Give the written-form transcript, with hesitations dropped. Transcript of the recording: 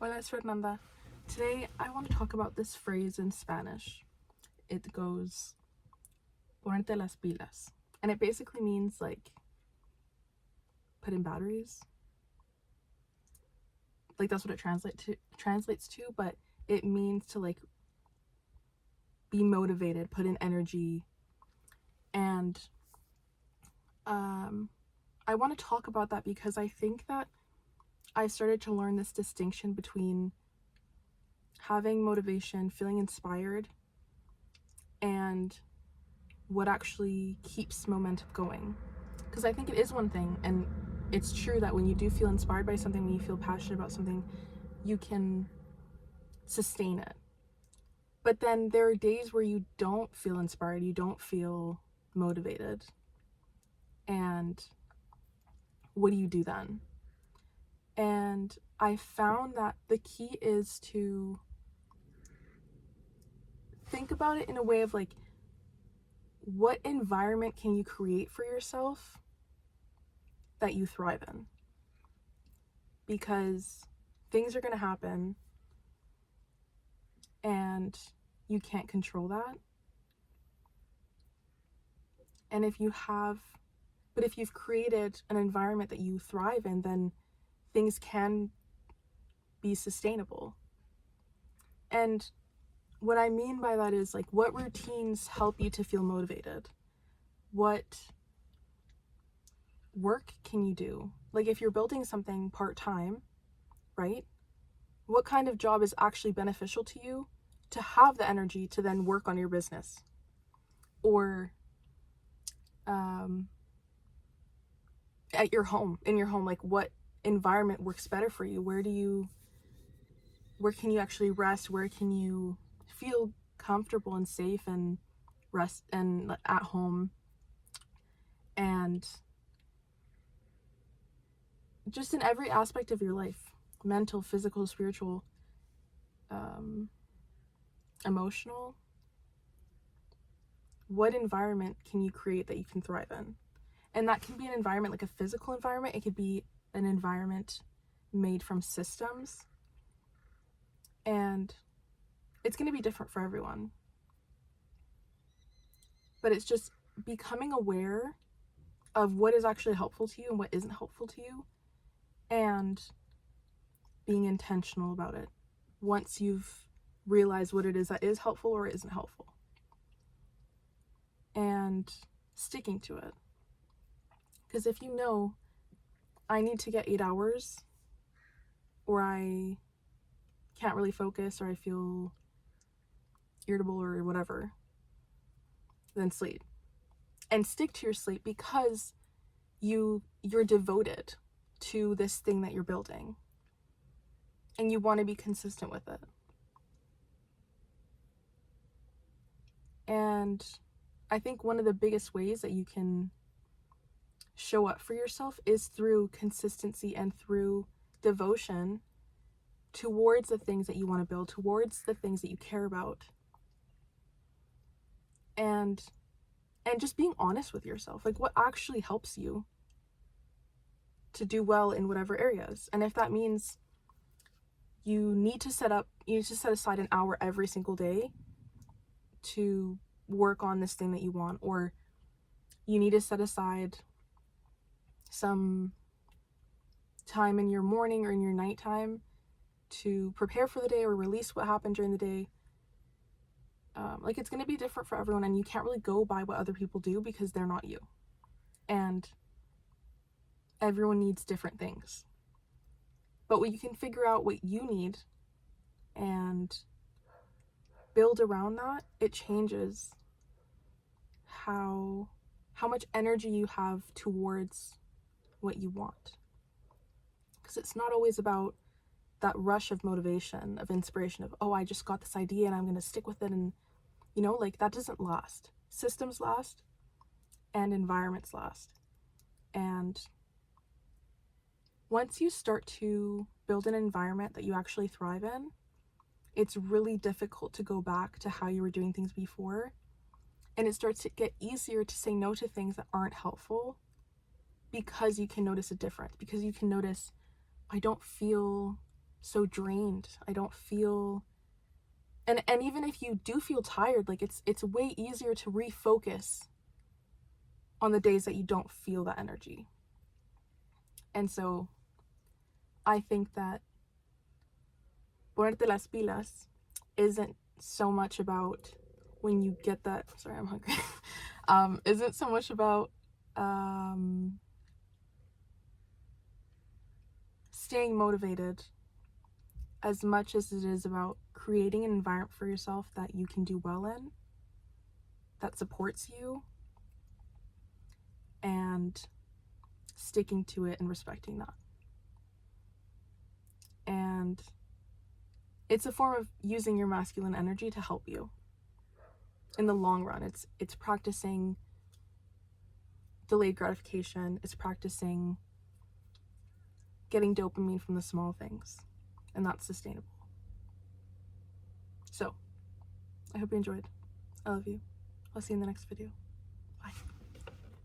Hola, es Fernanda. Today I want to talk about this phrase in Spanish. It goes, ponerte las pilas. And it basically means like put in batteries. Like that's what it translates to, but it means to like be motivated, put in energy. And I want to talk about that because I think that I started to learn this distinction between having motivation, feeling inspired, and what actually keeps momentum going. Because I think it is one thing, and it's true that when you do feel inspired by something, when you feel passionate about something, you can sustain it. But then there are days where you don't feel inspired, you don't feel motivated. And what do you do then? And I found that the key is to think about it in a way of like, what environment can you create for yourself that you thrive in? Because things are going to happen and you can't control that. And if you've created an environment that you thrive in, then things can be sustainable. And what I mean by that is like, what routines help you to feel motivated? What work can you do? Like if you're building something part-time, right? What kind of job is actually beneficial to you to have the energy to then work on your business? Or at your home, in your home, like what environment works better for you? Where can you actually rest? Where can you feel comfortable and safe and rest and at home? And just in every aspect of your life, mental, physical, spiritual, emotional, what environment can you create that you can thrive in? And that can be an environment like a physical environment. It could be an environment made from systems. And it's going to be different for everyone. But it's just becoming aware of what is actually helpful to you and what isn't helpful to you, and being intentional about it once you've realized what it is that is helpful or isn't helpful, and sticking to it. Because if you know, I need to get 8 hours, or I can't really focus, or I feel irritable or whatever, then sleep. And stick to your sleep because you're devoted to this thing that you're building and you want to be consistent with it. And I think one of the biggest ways that you can show up for yourself is through consistency and through devotion towards the things that you want to build, towards the things that you care about. And just being honest with yourself, like what actually helps you to do well in whatever areas. And if that means you need to set aside an hour every single day to work on this thing that you want, or you need to set aside some time in your morning or in your nighttime to prepare for the day or release what happened during the day. Like it's going to be different for everyone, and you can't really go by what other people do because they're not you. And everyone needs different things. But when you can figure out what you need and build around that, it changes how much energy you have towards what you want. Because it's not always about that rush of motivation, of inspiration, of, oh, I just got this idea and I'm going to stick with it. And, like that doesn't last. Systems last and environments last. And once you start to build an environment that you actually thrive in, it's really difficult to go back to how you were doing things before. And it starts to get easier to say no to things that aren't helpful because you can notice a difference, because you can notice, I don't feel so drained. I don't feel, and even if you do feel tired, like it's way easier to refocus on the days that you don't feel that energy. And so I think that ponerte las pilas isn't so much about when you get that, sorry, I'm hungry, isn't so much about staying motivated as much as it is about creating an environment for yourself that you can do well in, that supports you, and sticking to it and respecting that. And it's a form of using your masculine energy to help you in the long run. It's practicing delayed gratification. It's practicing getting dopamine from the small things, and that's sustainable. So I hope you enjoyed. I love you. I'll see you in the next video.